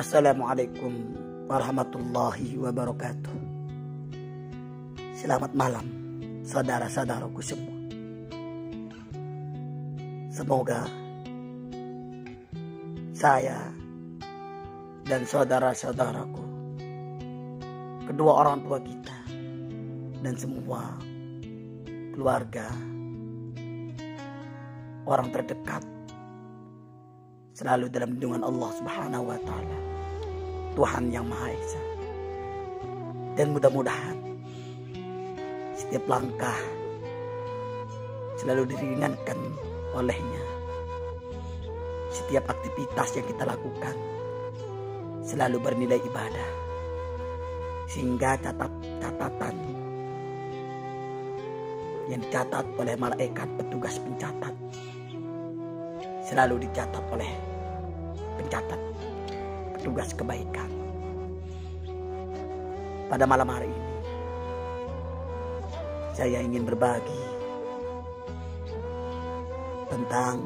Assalamualaikum warahmatullahi wabarakatuh. Selamat malam saudara-saudaraku semua. Semoga saya dan saudara-saudaraku, kedua orang tua kita, dan semua keluarga, orang terdekat selalu dalam lindungan Allah Subhanahu wa Ta'ala, Tuhan yang Maha Esa. Dan mudah-mudahan setiap langkah selalu diringankan olehnya. Setiap aktivitas yang kita lakukan selalu bernilai ibadah, sehingga catatan yang dicatat oleh malaikat petugas pencatat selalu dicatat oleh pencatat petugas kebaikan. Pada malam hari ini saya ingin berbagi tentang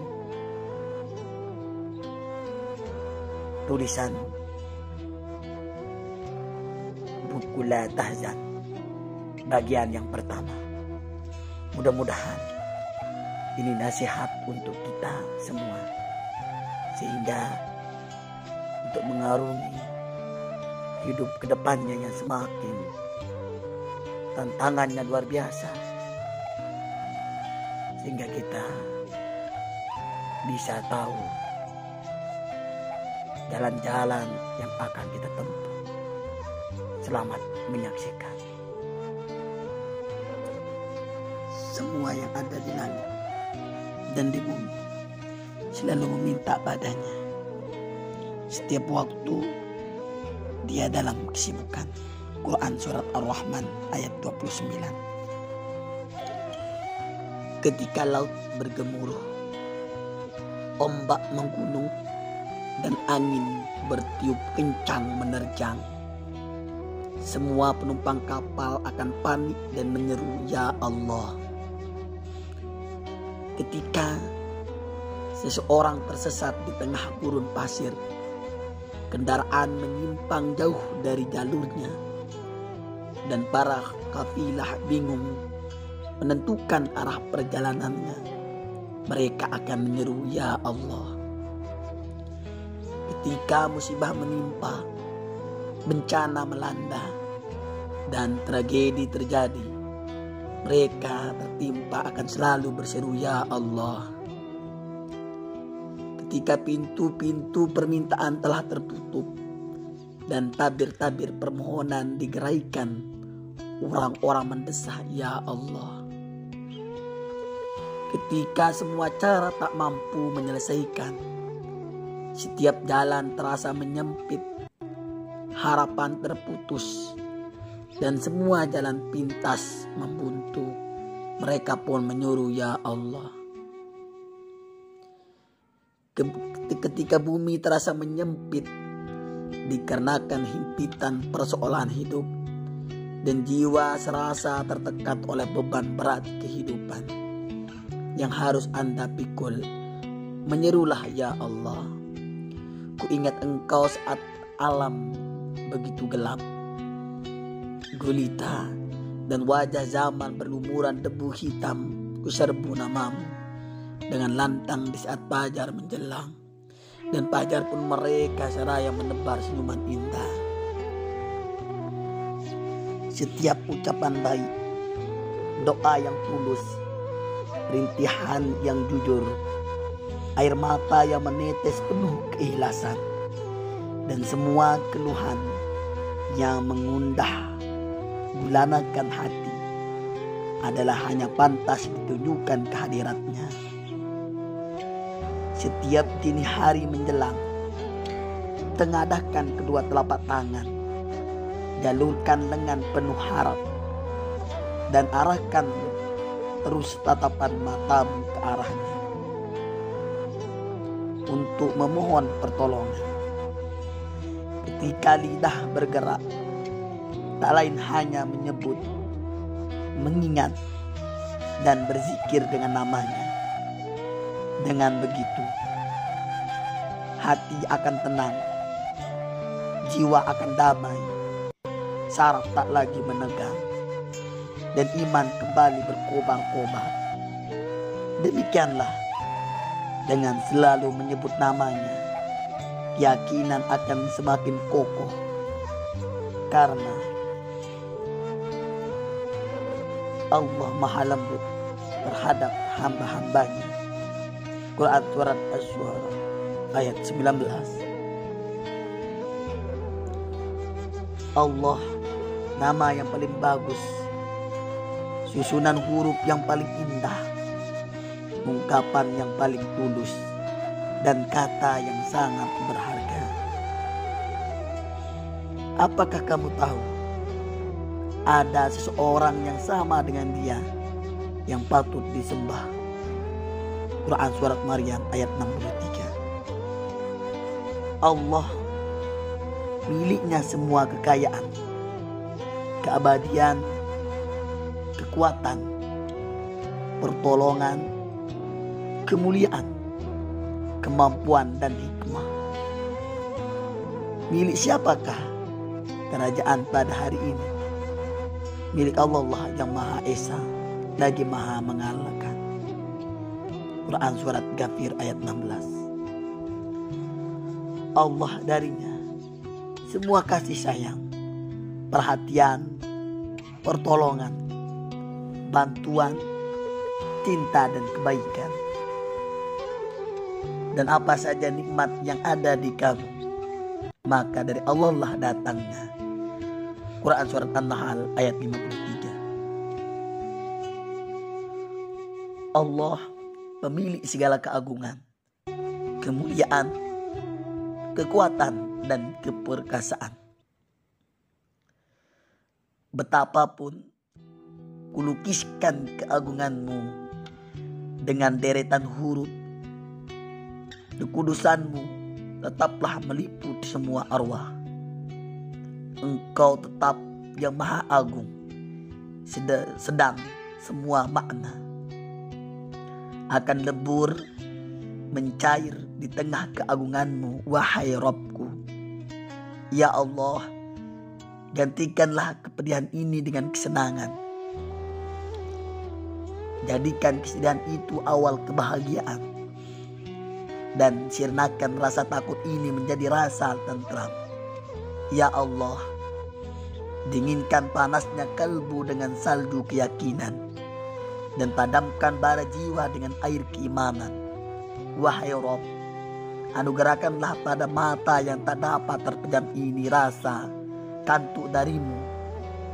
tulisan buku La Tahzan bagian yang pertama. Mudah-mudahan ini nasihat untuk kita semua, sehingga untuk mengarungi hidup kedepannya yang semakin tantangannya luar biasa, sehingga kita bisa tahu jalan-jalan yang akan kita tempuh. Selamat menyaksikan. Semua yang ada di langit dan di bumi selalu meminta padanya. Setiap waktu dia dalam kesibukan. Quran surat Ar-Rahman ayat 29. Ketika laut bergemuruh, ombak menggunung, dan angin bertiup kencang menerjang, semua penumpang kapal akan panik dan menyeru, "Ya Allah." Ketika seseorang tersesat di tengah gurun pasir, kendaraan menyimpang jauh dari jalurnya, dan para kafilah bingung menentukan arah perjalanannya, mereka akan menyeru, "Ya Allah." Ketika musibah menimpa, bencana melanda, dan tragedi terjadi, mereka tertimpa akan selalu berseru, "Ya Allah." Ketika pintu-pintu permintaan telah tertutup dan tabir-tabir permohonan digeraikan, orang-orang mendesah, "Ya Allah." Ketika semua cara tak mampu menyelesaikan, setiap jalan terasa menyempit, harapan terputus, dan semua jalan pintas membuntu, mereka pun menyuruh, "Ya Allah." Ketika bumi terasa menyempit dikarenakan himpitan persoalan hidup, dan jiwa serasa tertekan oleh beban berat kehidupan yang harus Anda pikul, menyerulah, "Ya Allah." Ku ingat Engkau saat alam begitu gelap, gulita, dan wajah zaman berlumuran debu hitam. Ku serbu namamu dengan lantang di saat fajar menjelang, dan fajar pun mereka seraya menebar senyuman indah. Setiap ucapan baik, doa yang tulus, rintihan yang jujur, air mata yang menetes penuh keikhlasan, dan semua keluhan yang mengundah gulanakan hati adalah hanya pantas ditunjukkan kehadiratnya. Setiap dini hari menjelang, tengadahkan kedua telapak tangan, jalurkan lengan penuh harap, dan arahkan terus tatapan matamu ke arahnya untuk memohon pertolongan. Ketika lidah bergerak, tak lain hanya menyebut, mengingat, dan berzikir dengan namanya. Dengan begitu, hati akan tenang, jiwa akan damai, saraf tak lagi menegang, dan iman kembali berkobar-kobar. Demikianlah, dengan selalu menyebut namanya, keyakinan akan semakin kokoh, karena Allah Maha Lembut terhadap hamba-hambanya. Quran Surat Asy-Syu'ara ayat 19. Allah, nama yang paling bagus, susunan huruf yang paling indah, ungkapan yang paling tulus, dan kata yang sangat berharga. Apakah kamu tahu ada seseorang yang sama dengan dia yang patut disembah? Quran Surat Maryam ayat 63. Allah miliknya semua kekayaan, keabadian, kekuatan, pertolongan, kemuliaan, kemampuan, dan hikmah. Milik siapakah kerajaan pada hari ini? Milik Allah yang Maha Esa, lagi Maha mengalahkan. Quran Surat Ghafir ayat 16. Allah, darinya semua kasih sayang, perhatian, pertolongan, bantuan, cinta, dan kebaikan. Dan apa saja nikmat yang ada di kamu, maka dari Allah lah datangnya. Quran Surat An-Nahl ayat 53. Allah pemilik segala keagungan, kemuliaan, kekuatan, dan keperkasaan. Betapapun kulukiskan keagunganmu dengan deretan huruf, kekudusanmu tetaplah meliputi semua arwah. Engkau tetap yang Maha Agung, sedang semua makna akan lebur, mencair di tengah keagunganmu, wahai Rabbku. Ya Allah, gantikanlah kepedihan ini dengan kesenangan. Jadikan kesedihan itu awal kebahagiaan, dan sirnakan rasa takut ini menjadi rasa tentram. Ya Allah, dinginkan panasnya kalbu dengan salju keyakinan, dan padamkan bara jiwa dengan air keimanan. Wahai Rabb, anugerahkanlah pada mata yang tak dapat terpejam ini rasa kantuk darimu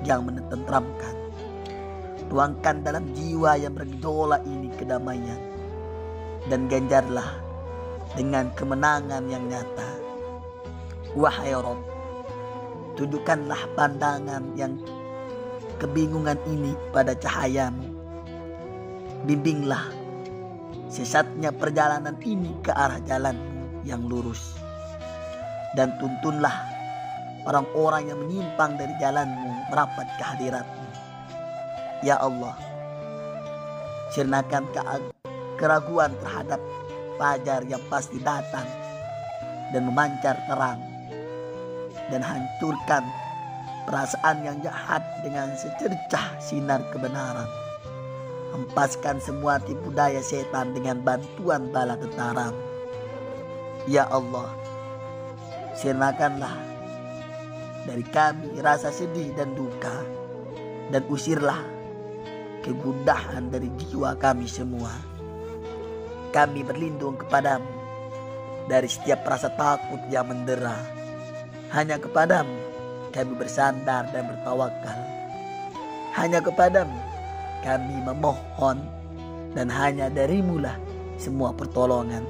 yang menenteramkan. Tuangkan dalam jiwa yang bergejolak ini kedamaian, dan ganjarlah dengan kemenangan yang nyata. Wahai Rabb, tunjukkanlah pandangan yang kebingungan ini pada cahayamu. Bimbinglah sesatnya perjalanan ini ke arah jalanmu yang lurus, dan tuntunlah orang-orang yang menyimpang dari jalanmu merapat ke hadiratmu. Ya Allah, sirnakan keraguan terhadap fajar yang pasti datang dan memancar terang, dan hancurkan perasaan yang jahat dengan secercah sinar kebenaran. Hempaskan semua tipu daya setan dengan bantuan bala tentara. Ya Allah, sirnakanlah dari kami rasa sedih dan duka, dan usirlah kegundahan dari jiwa kami semua. Kami berlindung kepadamu dari setiap rasa takut yang mendera. Hanya kepadamu kami bersandar dan bertawakal. Hanya kepadamu kami memohon, dan hanya darimulah semua pertolongan.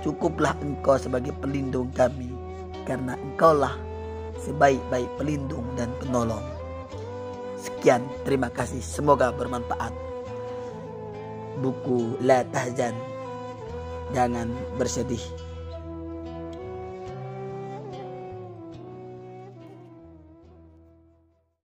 Cukuplah Engkau sebagai pelindung kami, karena Engkaulah sebaik-baik pelindung dan penolong. Sekian, terima kasih, semoga bermanfaat. Buku La Tahzan, jangan bersedih.